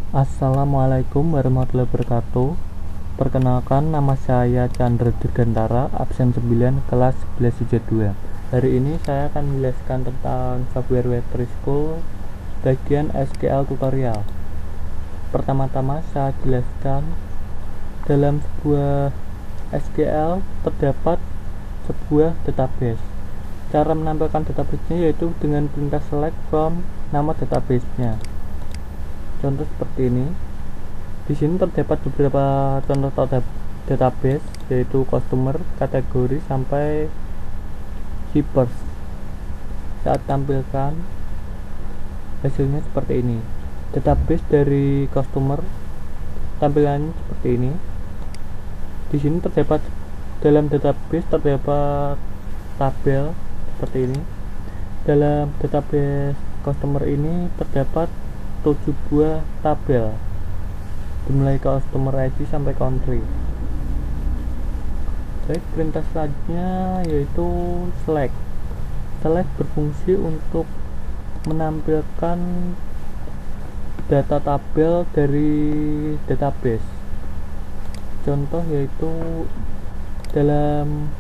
Assalamualaikum warahmatullahi wabarakatuh. Perkenalkan, nama saya Chandra Dirgantara, absen 9 kelas 11 IJ 2. Hari ini saya akan menjelaskan tentang software web preschool bagian SQL tutorial. Pertama-tama saya jelaskan, dalam sebuah SQL terdapat sebuah database. Cara menampilkan database-nya yaitu dengan perintah select from nama database-nya. Contoh seperti ini. Di sini terdapat beberapa contoh database, yaitu customer, kategori, sampai shippers. Saat tampilkan, hasilnya seperti ini. Database dari customer tampilannya seperti ini. Di sini dalam database terdapat tabel seperti ini. Dalam database customer ini terdapat 7 buah tabel, dimulai customer ID sampai country. Baik, perintah selanjutnya yaitu select. Select berfungsi untuk menampilkan data tabel dari database. Contoh yaitu dalam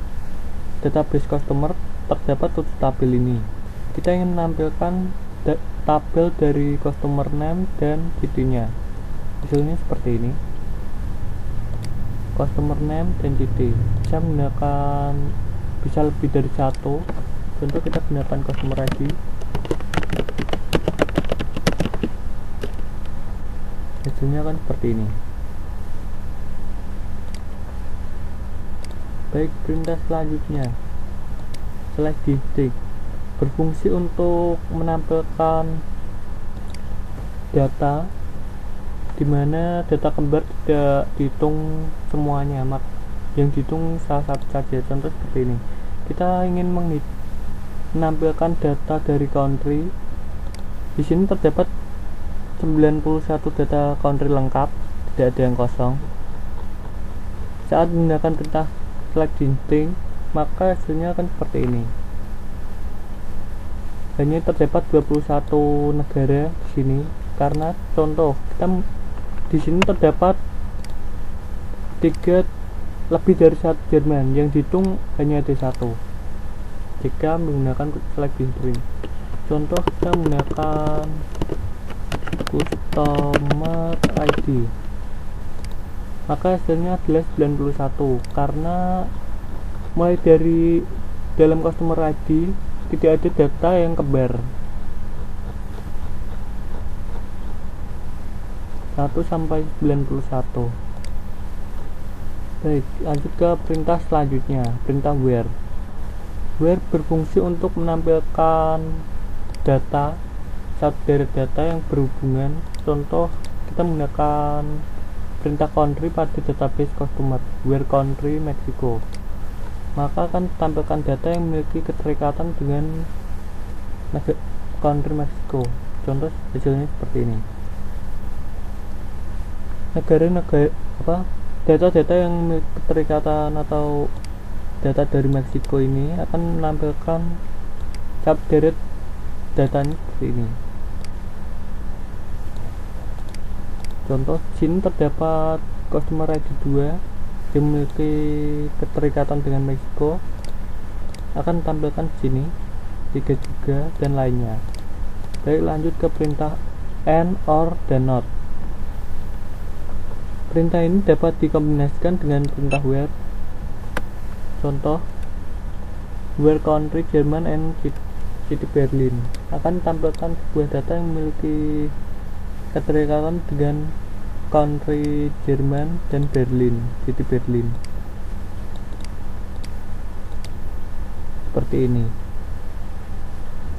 database customer terdapat 7 tabel ini. Kita ingin menampilkan tabel dari customer name dan CD-nya. Hasilnya seperti ini. Customer name dan CD bisa lebih dari satu. Contoh kita gunakan customer ID. Hasilnya kan seperti ini. Baik, perintah selanjutnya select district berfungsi untuk menampilkan data di mana data kembar tidak dihitung semuanya, yang dihitung salah satu saja. Contoh seperti ini. Kita ingin menampilkan data dari country. Di sini terdapat 91 data country lengkap, tidak ada yang kosong. Saat menggunakan perintah select distinct, maka hasilnya akan seperti ini. Hanya terdapat 21 negara di sini, karena contoh di sini terdapat lebih dari satu Jerman, yang dihitung hanya ada satu jika menggunakan select distinct. Contoh kita menggunakan customer ID, maka hasilnya adalah 91, karena mulai dari dalam customer ID tidak ada data yang kembar 1 sampai 91. Baik, lanjut ke perintah selanjutnya, perintah where. Where berfungsi untuk menampilkan data, satu dari data yang berhubungan. Contoh kita menggunakan perintah country pada database customer, where country Meksiko, maka akan tampilkan data yang memiliki keterikatan dengan country Meksiko. Contoh hasilnya seperti ini. Data-data yang memiliki keterikatan atau data dari Meksiko ini akan menampilkan subderet datanya seperti ini. Contoh, sini terdapat customer ID 2 yang memiliki keterikatan dengan Meksiko, akan tampilkan di sini 3 juga, dan lainnya. Baik, lanjut ke perintah and, or, dan not. Perintah ini dapat dikombinasikan dengan perintah where. Contoh, where country Jerman and city Berlin, akan tampilkan sebuah data yang memiliki keterikatan dengan country Jerman dan Berlin, city Berlin. Seperti ini.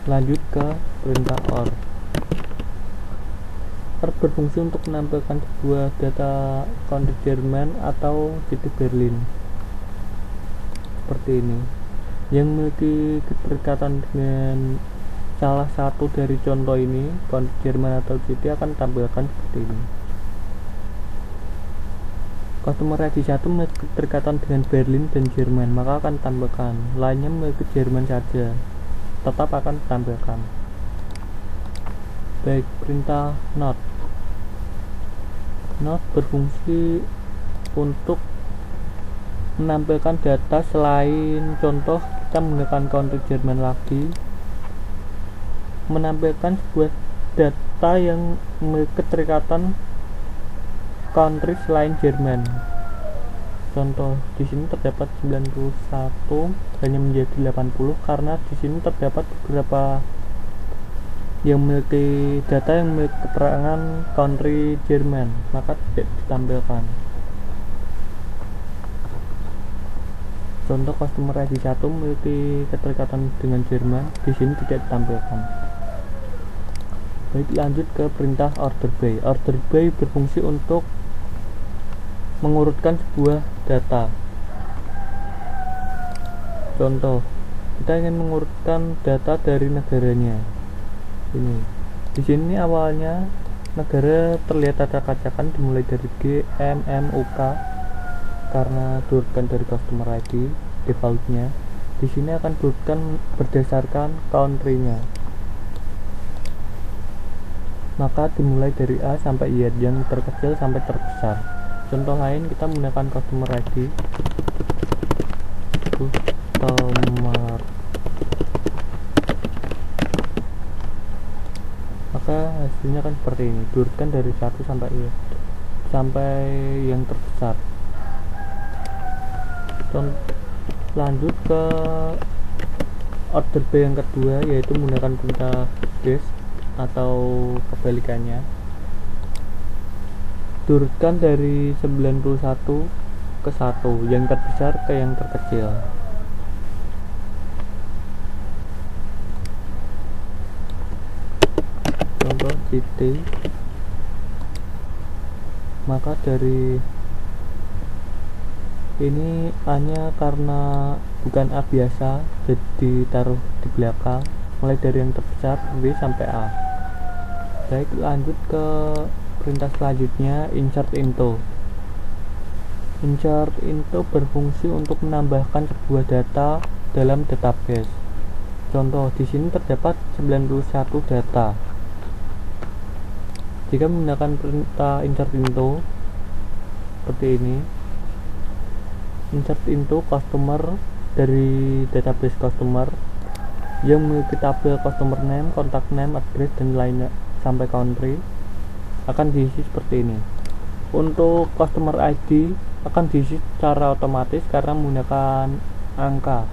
Lanjut ke perintah or. Or berfungsi untuk menampilkan sebuah data country Jerman atau city Berlin. Seperti ini. Yang memiliki keterikatan dengan salah satu dari contoh ini, country Jerman atau city, akan tampilkan seperti ini. Customer ID 1 memiliki keterikatan dengan Berlin dan Jerman, maka akan tampilkan. Lainnya memiliki Jerman saja, tetap akan tampilkan. Baik, perintah not. Not berfungsi untuk menampilkan data selain contoh kita menggunakan country Jerman lagi, menampilkan sebuah data yang memiliki keterikatan country selain Jerman. Contoh di sini terdapat 91 hanya menjadi 80 karena di sini terdapat beberapa yang memiliki data yang memiliki keterangan country Jerman, maka tidak ditampilkan. Contoh customer ID 1 memiliki keterikatan dengan Jerman, di sini tidak ditampilkan. Baik, lanjut ke perintah order by. Order by berfungsi untuk mengurutkan sebuah data. Contoh, kita ingin mengurutkan data dari negaranya. Ini di sini awalnya negara terlihat acak-acakan dimulai dari G, M, M, UK karena diurutkan dari customer ID defaultnya. Di sini akan diurutkan berdasarkan country-nya. Maka dimulai dari A sampai Y, yang terkecil sampai terbesar. Contoh lain kita menggunakan customer ID, customer, maka hasilnya kan seperti ini, diurutkan dari 1 sampai Y sampai yang terbesar. Lanjut ke order by yang kedua, yaitu menggunakan perintah dash atau kebalikannya, diurutkan dari 91 ke 1, yang terbesar ke yang terkecil. Contoh CT, maka dari ini A-nya karena bukan A biasa jadi ditaruh di belakang, mulai dari yang terbesar B sampai A. Baik, lanjut ke perintah selanjutnya, insert into. Insert into berfungsi untuk menambahkan sebuah data dalam database. Contoh, di sini terdapat 91 data. Jika menggunakan perintah insert into seperti ini, insert into customer dari database customer yang memiliki tabel customer name, contact name, address, dan lainnya sampai country akan diisi seperti ini. Untuk customer ID akan diisi secara otomatis karena menggunakan angka.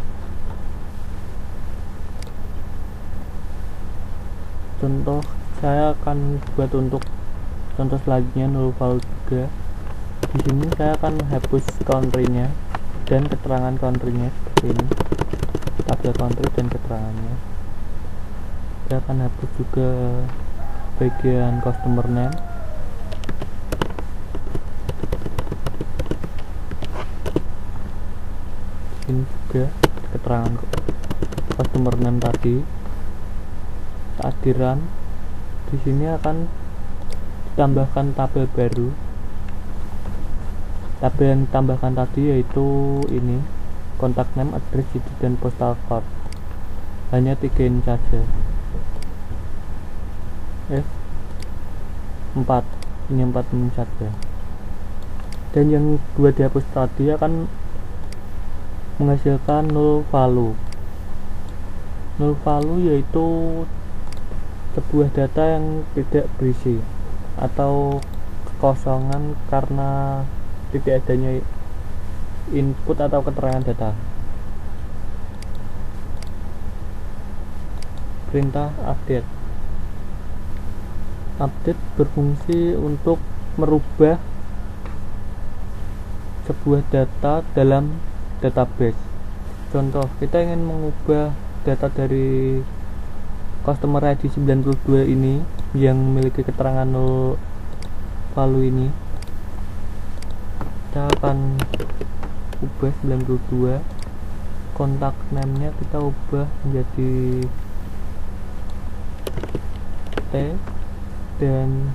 Contoh saya akan buat untuk contoh selanjutnya null value 3. Di sini saya akan hapus country-nya dan keterangan country-nya seperti ini, tabel country dan keterangannya. Saya akan hapus juga bagian customer name. Ini juga keterangan customer name tadi. Keadiran di sini akan ditambahkan tabel baru. Tabel yang ditambahkan tadi yaitu ini, contact name, address, city, dan postal code. Hanya 3 ini saja. F4, ini 4 ini saja. Dan yang dua dihapus tadi akan menghasilkan null value. Null value yaitu sebuah data yang tidak berisi atau kekosongan karena tidak adanya input atau keterangan data. Perintah update. Update berfungsi untuk merubah sebuah data dalam database. Contoh, kita ingin mengubah data dari customer ID 92 ini yang memiliki keterangan null value ini. Kita akan ubah 92, kontak name-nya kita ubah menjadi T, dan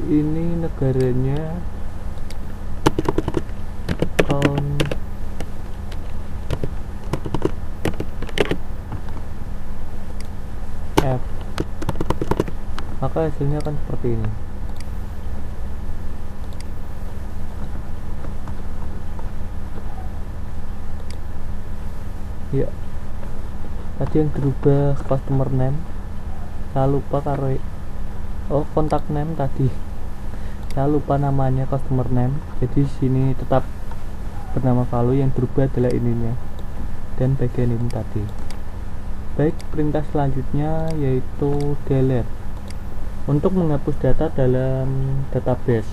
ini negaranya F, maka hasilnya akan seperti ini. Ya, tadi yang dirubah customer name, saya lupa karo kontak name tadi, saya lupa namanya customer name. Jadi sini tetap bernama value, yang berubah adalah ininya dan bagian ini tadi. Baik, perintah selanjutnya yaitu delete untuk menghapus data dalam database.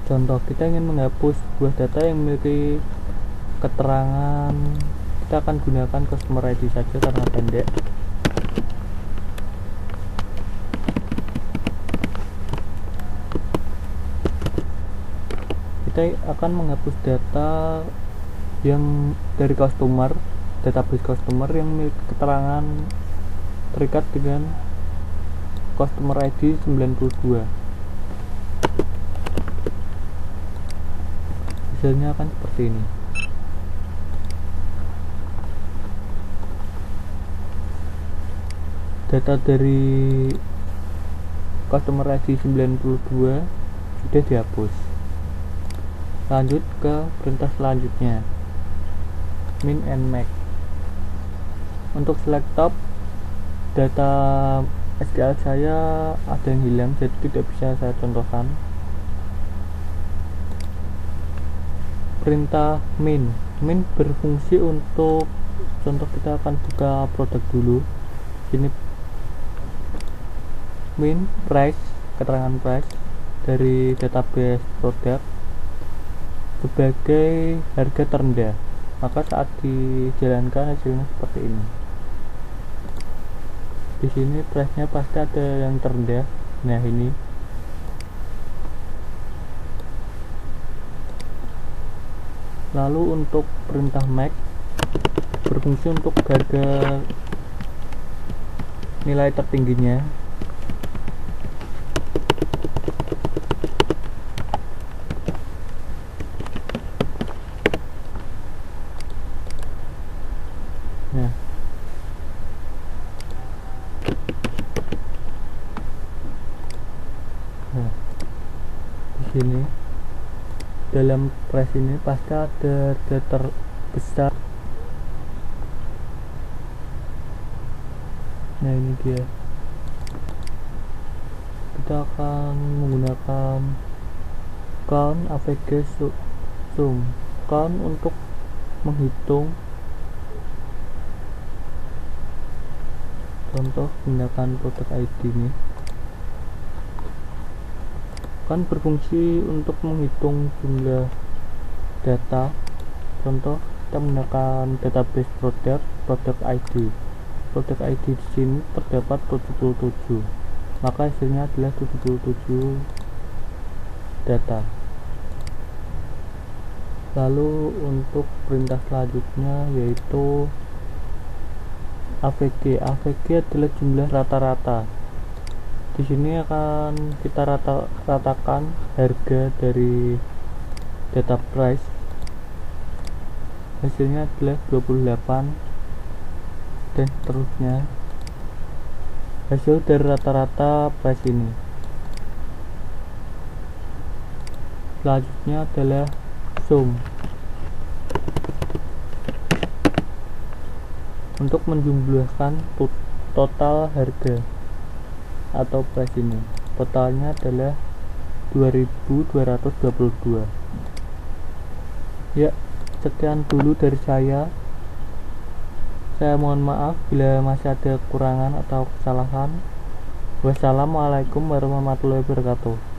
Contoh, kita ingin menghapus sebuah data yang memiliki keterangan, kita akan gunakan customer ID saja karena pendek. Kita akan menghapus data yang dari customer, database customer yang memiliki keterangan terikat dengan customer ID 92. Hasilnya akan seperti ini. Data dari customer ID 92 sudah dihapus. Lanjut ke perintah selanjutnya, min and max. Untuk select top, data SQL saya ada yang hilang, jadi tidak bisa saya contohkan. Perintah min berfungsi untuk, contoh kita akan buka produk dulu. Ini min price, keterangan price dari database produk sebagai harga terendah, maka saat dijalankan hasilnya seperti ini. Di sini price-nya pasti ada yang terendah. Nah, ini lalu untuk perintah max berfungsi untuk harga nilai tertingginya. Nah, di sini dalam price ini pasti ada harga terbesar. Nah, ini dia. Kita akan menggunakan count avg sum count untuk menghitung. Contoh, gunakan produk ID ini kan berfungsi untuk menghitung jumlah data. Contoh, kita menggunakan database produk ID. Produk ID di sini terdapat 77, maka hasilnya adalah 77 data. Lalu untuk perintah selanjutnya yaitu avg adalah jumlah rata-rata. Di sini akan kita ratakan harga dari data price. Hasilnya adalah 28 dan seterusnya. Hasil dari rata-rata price ini. Selanjutnya adalah sum untuk menjumlahkan total harga atau price ini. Totalnya adalah 2222. Ya, sekian dulu dari saya. Saya mohon maaf bila masih ada kekurangan atau kesalahan. Wassalamualaikum warahmatullahi wabarakatuh.